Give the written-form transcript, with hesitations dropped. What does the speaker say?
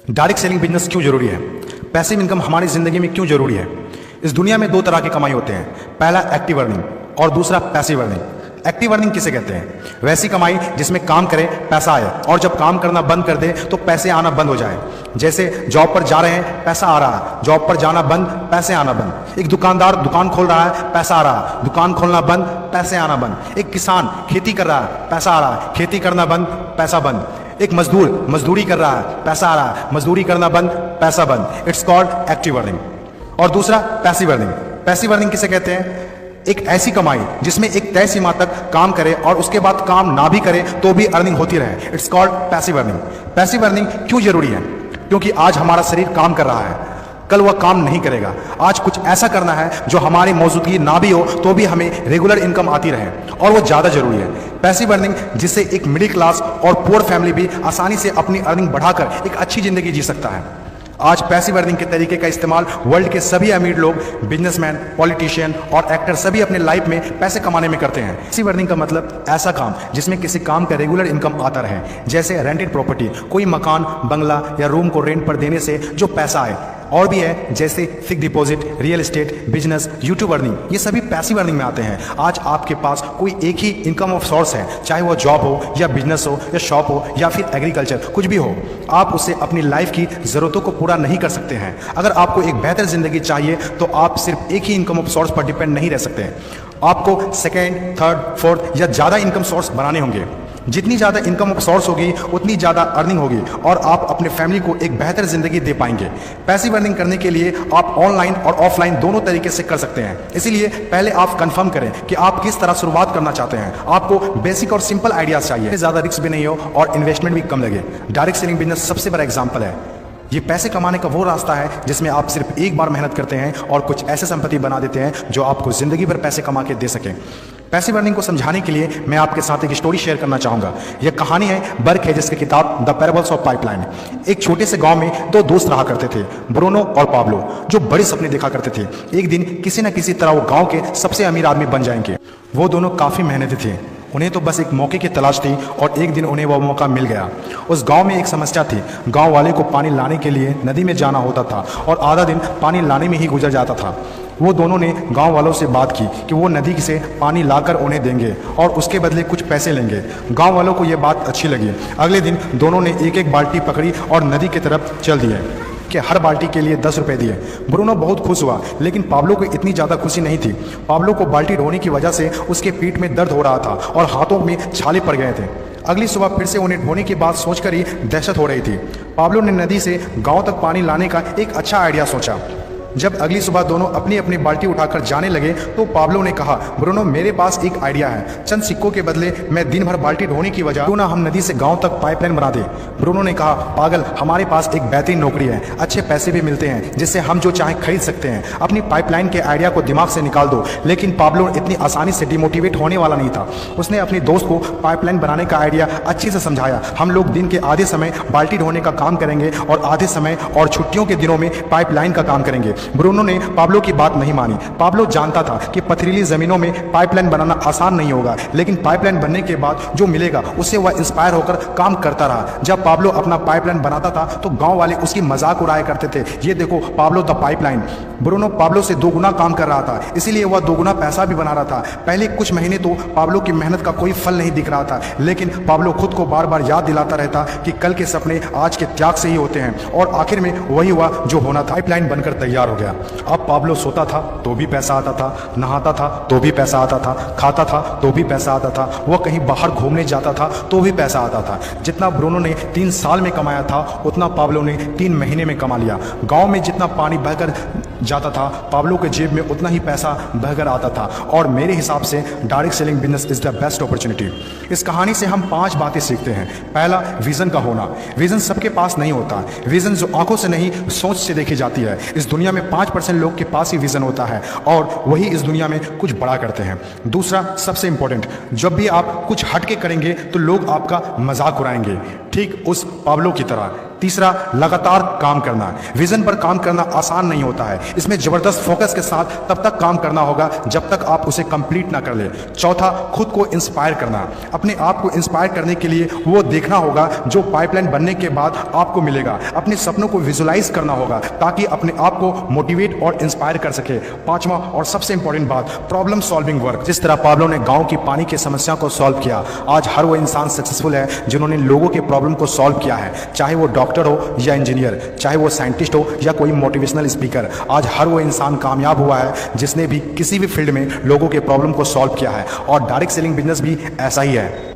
Direct selling business क्यों जरूरी है? पैसिव इनकम हमारी जिंदगी में क्यों जरूरी है? इस दुनिया में दो तरह की कमाई होते हैं, पहला एक्टिव अर्निंग और दूसरा पैसिव अर्निंग। एक्टिव अर्निंग किसे कहते हैं? वैसी कमाई जिसमें काम करे पैसा आए और जब काम करना बंद कर दे तो पैसे आना बंद हो जाए। जैसे जॉब पर जा रहे हैं, पैसा आ रहा है, जॉब पर जाना बंद, पैसे आना बंद। एक दुकानदार दुकान खोल रहा है, पैसा आ रहा है, दुकान खोलना बंद, पैसे आना बंद। एक किसान खेती कर रहा है, पैसा आ रहा है, खेती करना बंद, पैसा बंद। एक मजदूर मजदूरी कर रहा है, पैसा आ रहा है, मजदूरी करना बंद, पैसा बंद। It's called active earning. और दूसरा पैसिव अर्निंग। पैसिव अर्निंग किसे कहते हैं? एक ऐसी कमाई जिसमें एक तय सीमा तक काम करे और उसके बाद काम ना भी करे तो भी अर्निंग होती रहे। It's called passive earning. Passive earning क्यों जरूरी है? क्योंकि आज हमारा शरीर काम कर रहा है, कल वह काम नहीं करेगा। आज कुछ ऐसा करना है जो हमारी मौजूदगी ना भी हो तो भी हमें रेगुलर इनकम आती रहे, और वो ज़्यादा जरूरी है। पैसिव अर्निंग जिससे एक मिडिल क्लास और पुअर फैमिली भी आसानी से अपनी अर्निंग बढ़ाकर एक अच्छी जिंदगी जी सकता है। आज पैसिव अर्निंग के तरीके का इस्तेमाल वर्ल्ड के सभी अमीर लोग, बिजनेसमैन, पॉलिटिशियन और एक्टर सभी अपने लाइफ में पैसे कमाने में करते हैं। पैसिव अर्निंग का मतलब ऐसा काम जिसमें किसी काम का रेगुलर इनकम आता रहे, जैसे रेंटेड प्रॉपर्टी, कोई मकान, बंगला या रूम को रेंट पर देने से जो पैसा आए। और भी है जैसे fix deposit, real estate, business, YouTube earning, ये सभी पैसिव अर्निंग में आते हैं। आज आपके पास कोई एक ही इनकम ऑफ सोर्स है, चाहे वो जॉब हो या बिजनेस हो या शॉप हो या फिर एग्रीकल्चर, कुछ भी हो। आप उससे अपनी लाइफ की ज़रूरतों को पूरा नहीं कर सकते हैं। अगर आपको एक बेहतर जिंदगी चाहिए तो आप सिर्फ एक ही इनकम ऑफ सोर्स पर डिपेंड नहीं रह सकते। आपको सेकेंड, थर्ड, फोर्थ या ज़्यादा इनकम सोर्स बनाने होंगे। जितनी ज़्यादा इनकम ऑफ सोर्स होगी उतनी ज़्यादा अर्निंग होगी और आप अपने फैमिली को एक बेहतर जिंदगी दे पाएंगे। पैसिव अर्निंग करने के लिए आप ऑनलाइन और ऑफलाइन दोनों तरीके से कर सकते हैं। इसीलिए पहले आप कंफर्म करें कि आप किस तरह शुरुआत करना चाहते हैं। आपको बेसिक और सिंपल आइडियाज चाहिए, ज़्यादा रिस्क भी नहीं हो और इन्वेस्टमेंट भी कम लगे। डायरेक्ट सेलिंग बिजनेस सबसे बड़ा एग्जाम्पल है। ये पैसे कमाने का वो रास्ता है जिसमें आप सिर्फ एक बार मेहनत करते हैं और कुछ ऐसे संपत्ति बना देते हैं जो आपको जिंदगी भर पैसे कमा के दे सकें। पैसिव अर्निंग को समझाने के लिए मैं आपके साथ एक स्टोरी शेयर करना चाहूंगा। यह कहानी है बर्क हेजेस की किताब द पैराबल्स ऑफ पाइपलाइन। एक छोटे से गांव में दो दोस्त रहा करते थे, ब्रूनो और पाब्लो, जो बड़े सपने देखा करते थे। एक दिन किसी न किसी तरह वो गांव के सबसे अमीर आदमी बन जाएंगे। वो दोनों काफी मेहनती थे, उन्हें तो बस एक मौके की तलाश थी और एक दिन उन्हें वह मौका मिल गया। उस गांव में एक समस्या थी। गांव वाले को पानी लाने के लिए नदी में जाना होता था और आधा दिन पानी लाने में ही गुजर जाता था। वो दोनों ने गांव वालों से बात की कि वो नदी से पानी लाकर उन्हें देंगे और उसके बदले कुछ पैसे लेंगे। गांव वालों को ये बात अच्छी लगी। अगले दिन दोनों ने एक एक बाल्टी पकड़ी और नदी की तरफ चल दिए कि हर बाल्टी के लिए 10 रुपए दिए। ब्रूनो बहुत खुश हुआ, लेकिन पाब्लो को इतनी ज़्यादा खुशी नहीं थी। पाब्लो को बाल्टी ढोने की वजह से उसके पीठ में दर्द हो रहा था और हाथों में छाले पड़ गए थे। अगली सुबह फिर से उन्हें ढोने की बात सोचकर ही दहशत हो रही थी। पाब्लो ने नदी से गांव तक पानी लाने का एक अच्छा आइडिया सोचा। जब अगली सुबह दोनों अपनी अपनी बाल्टी उठाकर जाने लगे तो पाब्लो ने कहा, ब्रूनो मेरे पास एक आइडिया है। चंद सिक्कों के बदले मैं दिन भर बाल्टी ढोने की वजह क्यों ना हम नदी से गांव तक पाइपलाइन बना दे। ब्रूनो ने कहा, पागल, हमारे पास एक बेहतरीन नौकरी है, अच्छे पैसे भी मिलते हैं जिससे हम जो चाहें खरीद सकते हैं। अपनी पाइपलाइन के आइडिया को दिमाग से निकाल दो। लेकिन पाब्लो इतनी आसानी से डिमोटिवेट होने वाला नहीं था। उसने अपने दोस्त को पाइपलाइन बनाने का आइडिया अच्छे से समझाया। हम लोग दिन के आधे समय बाल्टी ढोने का काम करेंगे और आधे समय और छुट्टियों के दिनों में पाइपलाइन का काम करेंगे। ब्रूनो ने पाब्लो की बात नहीं मानी। पाब्लो जानता था कि पथरीली जमीनों में पाइपलाइन बनाना आसान नहीं होगा, लेकिन पाइपलाइन बनने के बाद जो मिलेगा उससे वह इंस्पायर होकर काम करता रहा। जब पाब्लो अपना पाइपलाइन बनाता था तो गांव वाले उसकी मजाक उड़ाया करते थे, ये देखो Pablo the pipeline. Bruno Pablo से दोगुना काम कर रहा था, इसीलिए वह दोगुना पैसा भी बना रहा था। पहले कुछ महीने तो पाब्लो की मेहनत का कोई फल नहीं दिख रहा था, लेकिन पाब्लो खुद को बार बार याद दिलाता रहता कि कल के सपने आज के त्याग से ही होते हैं। और आखिर में वही हुआ जो होना था, पाइपलाइन बनकर तैयार हो गया। अब पाब्लो सोता था तो भी पैसा आता था, नहाता था तो भी पैसा आता था, खाता था तो भी पैसा आता था, वह कहीं बाहर घूमने जाता था तो भी पैसा आता था। जितना ब्रूनो ने 3 साल में कमाया था उतना पाब्लो ने 3 महीने में कमा लिया। गांव में जितना पानी बहकर जाता था, पाब्लो के जेब में उतना ही पैसा बहकर आता था। और मेरे हिसाब से direct selling business is the best opportunity. इस कहानी से हम 5 बातें सीखते हैं। पहला, विजन का होना। विजन सबके पास नहीं होता। विजन जो आंखों से नहीं सोच से देखी जाती है। इस दुनिया में 5% लोग के पास ही विजन होता है और वही इस दुनिया में कुछ बड़ा करते हैं। दूसरा, सबसे इंपॉर्टेंट, जब भी आप कुछ हट के करेंगे तो लोग आपका मजाक उड़ाएंगे, ठीक उस पाब्लो की तरह। तीसरा, लगातार काम करना। विजन पर काम करना आसान नहीं होता है, इसमें जबरदस्त फोकस के साथ तब तक काम करना होगा जब तक आप उसे कंप्लीट ना कर ले। चौथा, खुद को इंस्पायर करना। अपने आप को इंस्पायर करने के लिए वो देखना होगा जो पाइपलाइन बनने के बाद आपको मिलेगा। अपने सपनों को विजुलाइज करना होगा ताकि अपने आप को मोटिवेट और इंस्पायर कर सके। पांचवा और सबसे इंपॉर्टेंट बात, प्रॉब्लम सॉल्विंग वर्क। जिस तरह पाब्लो ने गांव की पानी की समस्या को सॉल्व किया, आज हर वो इंसान सक्सेसफुल है जिन्होंने लोगों के प्रॉब्लम को सॉल्व किया है, चाहे वो डॉक्टर हो या इंजीनियर, चाहे वो साइंटिस्ट हो या कोई मोटिवेशनल स्पीकर। आज हर वो इंसान कामयाब हुआ है जिसने भी किसी भी फील्ड में लोगों के प्रॉब्लम को सॉल्व किया है। और डायरेक्ट सेलिंग बिजनेस भी ऐसा ही है।